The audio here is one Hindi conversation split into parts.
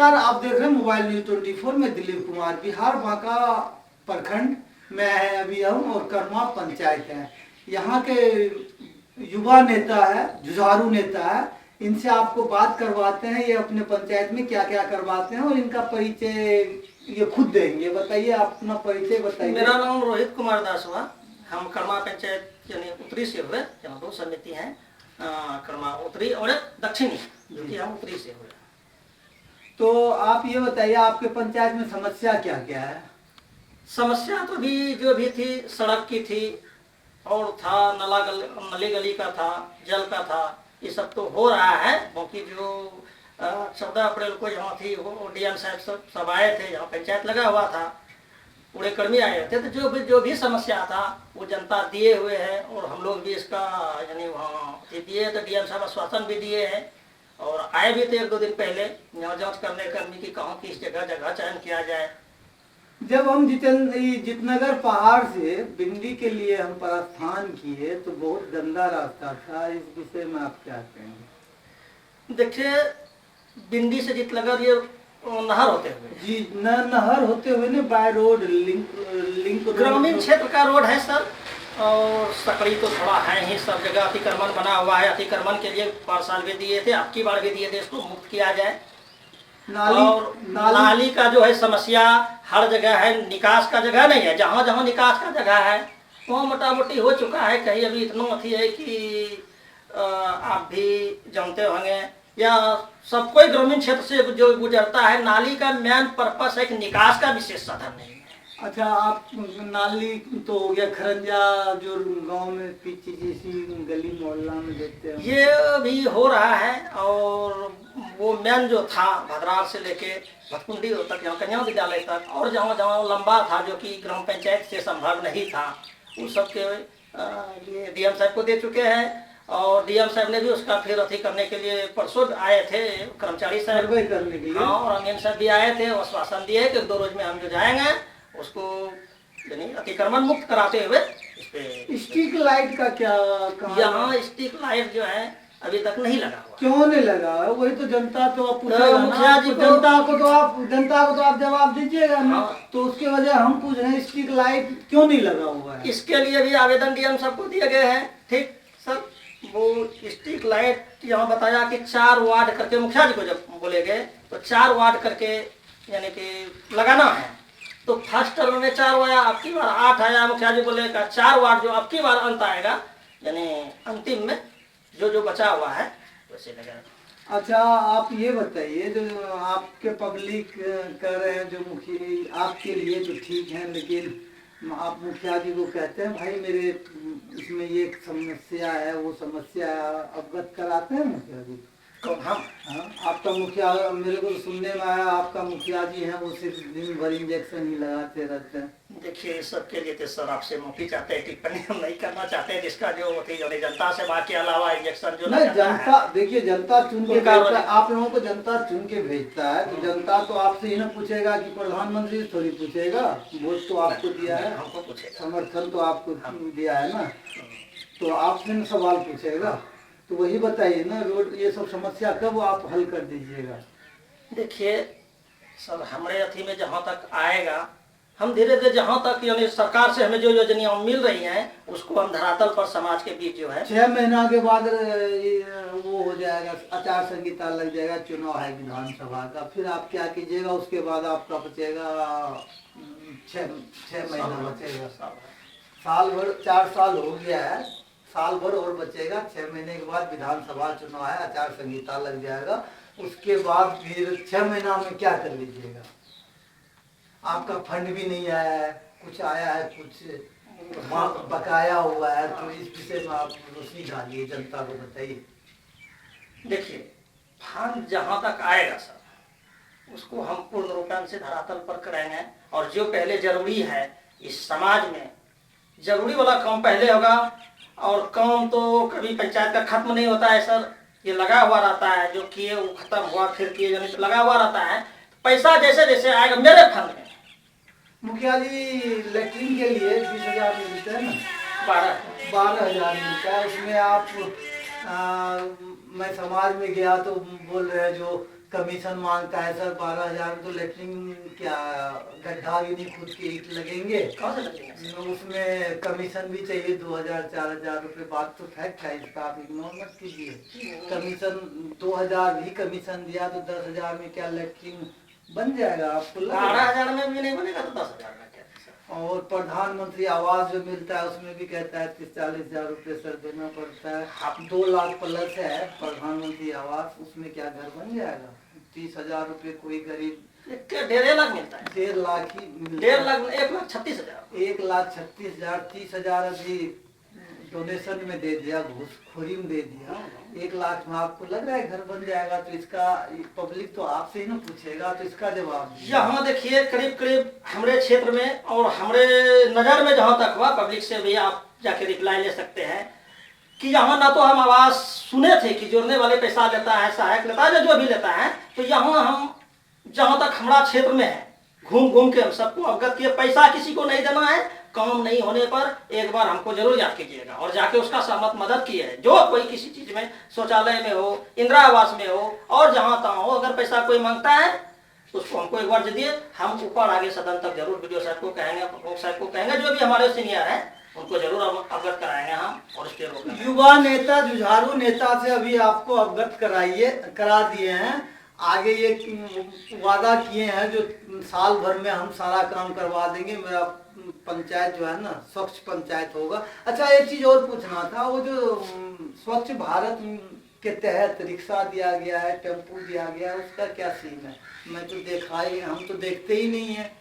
नमस्कार, आप देख रहे हैं मोबाइल न्यूज 24। में दिलीप कुमार। बिहार बांका प्रखंड में है अभी हम, और कर्मा पंचायत है। यहाँ के युवा नेता है, जुझारू नेता है। इनसे आपको बात करवाते हैं, ये अपने पंचायत में क्या क्या करवाते हैं और इनका परिचय ये खुद देंगे। बताइए, आप अपना परिचय बताइए। मेरा नाम रोहित कुमार दास हुआ। हम कर्मा पंचायत यानी उत्तरी से हुए। यहाँ दो समिति हैं, कर्मा उत्तरी और दक्षिणी, जो कि हम उत्तरी से हुए। तो आप ये बताइए, आपके पंचायत में समस्या क्या क्या है? समस्या तो भी जो भी थी, सड़क की थी और था, नली गली का था, जल का था। ये सब तो हो रहा है। बाकी जो 14 अप्रैल को यहाँ थी, वो डीएम साहब सब आए थे। यहाँ पंचायत लगा हुआ था, पूरे कर्मी आए थे। तो जो भी समस्या था वो जनता दिए हुए है, और हम लोग भी इसका यानी वहाँ दिए। तो डीएम साहब आश्वासन भी दिए हैं और आए भी थे 1-2 दिन पहले यहाँ जांच करने कर्मी की कहाँ किस जगह चयन किया जाए। जब हम जितनगर पहाड़ से बिंदी के लिए हम प्रस्थान किए तो बहुत गंदा रास्ता था। इस विषय में आप क्या कहेंगे? देखिए, बिंदी से जितनगर ये नहर होते हुए जी, नहर होते हुए ने बाय रोड लिंक ग्रामीण क्षेत्र का रोड है सर। और सकड़ी तो थोड़ा है ही, सब जगह अतिक्रमण बना हुआ है। अतिक्रमण के लिए 5 साल भी दिए थे, अब की बार भी दिए थे, इसको मुक्त किया जाए। और नाली का जो है समस्या हर जगह है, निकास का जगह नहीं है। जहाँ जहाँ निकास का जगह है वहाँ मोटा मोटी हो चुका है। कहीं अभी इतना अथी है कि आप भी जानते होंगे, या सब कोई ग्रामीण क्षेत्र से जो गुजरता है, नाली का मेन पर्पस है कि निकास का विशेष साधन नहीं है। अच्छा, आप नाली तो हो गया, खरंजा जो गांव में पीछे जैसी गली मोहल्ला में देखते हैं, ये भी हो रहा है। और वो मेन जो था भद्रार से लेके भटकुंडी तक, यहाँ कन्या विद्यालय तक, और जहाँ जहाँ लंबा था जो कि ग्राम पंचायत से संभव नहीं था, उस सब के लिए डीएम साहब को दे चुके हैं। और डीएम साहब ने भी उसका फिर अथी करने के लिए परसों आए थे कर्मचारी साहब करने के लिए। हाँ, और अमीन साहब भी आए थे। आश्वासन दिए कि 2 रोज में हम जो जाएंगे उसको यानी अतिक्रमण मुक्त कराते हुए इस पे। स्ट्रीट लाइट का क्या? यहाँ स्ट्रीट लाइट जो है अभी तक नहीं लगा हुआ। क्यों नहीं लगा? वही तो जनता तो आप पूछेगा मुखिया जी ना, जनता को तो आप जवाब दीजिएगा ना। हाँ। तो उसके वजह हम पूछ रहे हैं, स्ट्रीट लाइट क्यों नहीं लगा हुआ है? इसके लिए भी आवेदन डीएम सबको दिए गए हैं। ठीक सर, वो स्ट्रीट लाइट यहाँ बताया कि 4 वार्ड करके, मुखिया जी को जब बोले गए तो 4 वार्ड करके यानी कि लगाना है। तो फर्स्ट टर्म में 4 आया, अब की बार 8 आया। मुखिया जी बोले 4 वार्ड जो अब की बार अंत आएगा, यानी अंतिम में जो बचा हुआ है वैसे लगेगा। अच्छा, आप ये बताइए, जो आपके पब्लिक कर रहे हैं, जो मुखिया आपके लिए तो ठीक है, लेकिन आप मुखिया जी को कहते हैं भाई मेरे इसमें ये समस्या है, वो समस्या है, अवगत कराते हैं मुखिया जी? कौन? हम? हाँ, आपका मुखिया, मेरे को सुनने में आया आपका मुखिया जी हैं, वो सिर्फ दिन भर इंजेक्शन ही लगाते रहते हैं। देखिए, सबके लिए तो सर आपसे माफी चाहते हैं, टिप्पणी हम नहीं करना चाहते हैं। जिसका जो होती है जनता से, बाकी अलावा इंजेक्शन जो नहीं, जनता देखिए, जनता चुन के भेजता है आप लोगों को, जनता चुन के भेजता है। तो जनता तो आपसे ही ना पूछेगा कि प्रधानमंत्री से थोड़ी पूछेगा। वोट तो आपको दिया है, हमको पूछेगा, समर्थन तो आपको दिया है ना, तो आपसे न सवाल पूछेगा। तो वही बताइए ना, रोड ये सब समस्या कब आप हल कर दीजिएगा? देखिए सर, हमारे अथी में जहाँ तक आएगा, हम धीरे धीरे जहाँ तक यानी सरकार से हमें जो योजनाएं मिल रही हैं उसको हम धरातल पर समाज के बीच जो है 6 महीना के बाद वो हो जाएगा, आचार संहिता लग जाएगा, चुनाव है विधानसभा का। फिर आप क्या कीजिएगा? उसके बाद आपका बचेगा 6 महीना बचेगा, साल भर, 4 साल हो गया है, साल भर और बचेगा। 6 महीने के बाद विधानसभा चुनाव है, आचार संहिता लग जाएगा। उसके बाद फिर 6 महीना में क्या कर लीजिएगा? आपका फंड भी नहीं आया है, कुछ आया है, कुछ बकाया हुआ है। तो इस विषय में आप रोशनी डालिए, जनता को बताइए। देखिए, फंड जहाँ तक आएगा सर, उसको हम पूर्ण रूपेण से धरातल पर करेंगे। और जो पहले जरूरी है इस समाज में, जरूरी वाला काम पहले होगा। और काम तो कभी पंचायत का खत्म नहीं होता है सर, ये लगा हुआ रहता है। जो किए वो खत्म हुआ, फिर किए, यानी लगा हुआ रहता है। पैसा जैसे जैसे आएगा मेरे फंड में। मुखिया जी, लेटरिन के लिए 20,000 मिलते हैं ना? 12,000 मिलता है। उसमें आप मैं समाज में गया तो बोल रहे हैं जो कमीशन मांगता है सर 12,000 में, तो लेटरिन क्या गड्ढा भी नहीं, खुद के ईंट लगेंगे, कहाँ से लगेंगे? उसमें कमीशन भी चाहिए 2,000-4,000 रुपये। बात तो फैक्ट है इसका, आप इग्नोर मत कीजिए। कमीशन 2,000 भी कमीशन दिया तो 10,000 में क्या लेटरिन बन जाएगा आपको लग रहा है? 12,000 में भी नहीं बनेगा तो 10,000 में क्या? और प्रधानमंत्री आवास जो मिलता है उसमें भी कहता है 30-40,000 रुपये सर देना पड़ता है। अब 2 लाख प्लस है प्रधानमंत्री आवास, उसमें क्या घर बन जाएगा? 30,000 रुपये कोई गरीब 1.5 लाख मिलता है। 1.5 लाख ही 1.5 लाख, 1,36,000। 1,36,000, 30,000 अभी डोनेशन में दे दिया, घूसखोरी में दे दिया। 1 लाख में आपको लग रहा है घर बन जाएगा? तो इसका पब्लिक तो आपसे ही ना पूछेगा, तो इसका जवाब दीजिए। यहाँ देखिए करीब करीब हमारे क्षेत्र में और हमारे नज़र में जहाँ तक हुआ, पब्लिक से भी आप जाके रिप्लाई ले सकते हैं कि यहाँ ना तो हम आवाज सुने थे कि जोड़ने वाले पैसा लेता है, सहायक लेता है, जो भी लेता है, तो यहाँ हम जहाँ तक हमारा क्षेत्र में है घूम घूम के हम सबको अवगत किए, पैसा किसी को नहीं देना है। काम नहीं होने पर एक बार हमको जरूर याद कीजिएगा और जाके उसका सहमत मदद किए है। जो कोई किसी चीज में, शौचालय में हो, इंदिरा आवास में हो और जहाँ तहाँ हो, अगर पैसा कोई मांगता है उसको हमको एक बार दिए, हम ऊपर आगे सदन तक जरूर वीडियो साहब को कहेंगे, प्रमुख साहब को कहेंगे, जो भी हमारे सीनियर है उनको जरूर अवगत कराएंगे हम। और इसके युवा नेता, जुझारू नेता से अभी आपको अवगत करा दिए हैं। आगे ये वादा किए हैं जो साल भर में हम सारा काम करवा देंगे, मेरा पंचायत जो है ना स्वच्छ पंचायत होगा। अच्छा एक चीज और पूछना था, वो जो स्वच्छ भारत के तहत रिक्शा दिया गया है, टेम्पू दिया गया है, उसका क्या सीन है? मैं तो देखा ही, हम तो देखते ही नहीं है,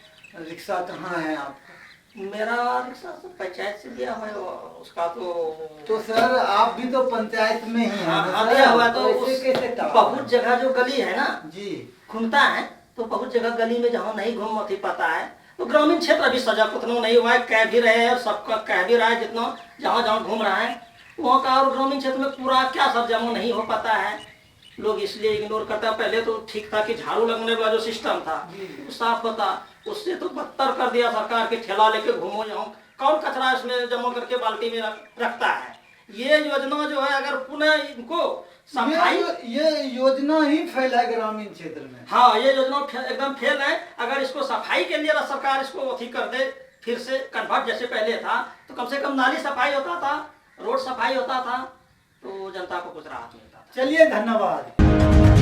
रिक्शा कहाँ है आपका? मेरा रिक्शा तो पंचायत से दिया हुआ है, उसका तो सर आप भी तो पंचायत में ही हैं। हाँ दिया हुआ, तो कैसे बहुत जगह जो गली है ना जी घूमता है, तो बहुत जगह गली में जहाँ नहीं घूम पाता है, तो ग्रामीण क्षेत्र अभी सजग उतना नहीं हुआ है, कह भी रहे हैं और सबका कह भी रहा है, जितना जहाँ जहाँ घूम रहा है वहाँ का। और ग्रामीण क्षेत्र में पूरा क्या सब जमा नहीं हो पाता है, लोग इसलिए इग्नोर करता है। पहले तो ठीक था कि झाड़ू लगने वाला जो सिस्टम था साफ होता, उससे तो बदतर कर दिया सरकार के, ठेला लेके घूमो, यहाँ कौन कचरा इसमें जमा करके बाल्टी में रखता है। ये योजना जो है अगर पुनः इनको सफाई, ये योजना ही फैला है ग्रामीण क्षेत्र में। हाँ ये योजना एकदम फेल है। अगर इसको सफाई के लिए सरकार इसको अथी कर दे, फिर से कन्वर्ट जैसे पहले था, तो कम से कम नाली सफाई होता था, रोड सफाई होता था, तो जनता को कुछ राहत मिलता था। चलिए धन्यवाद।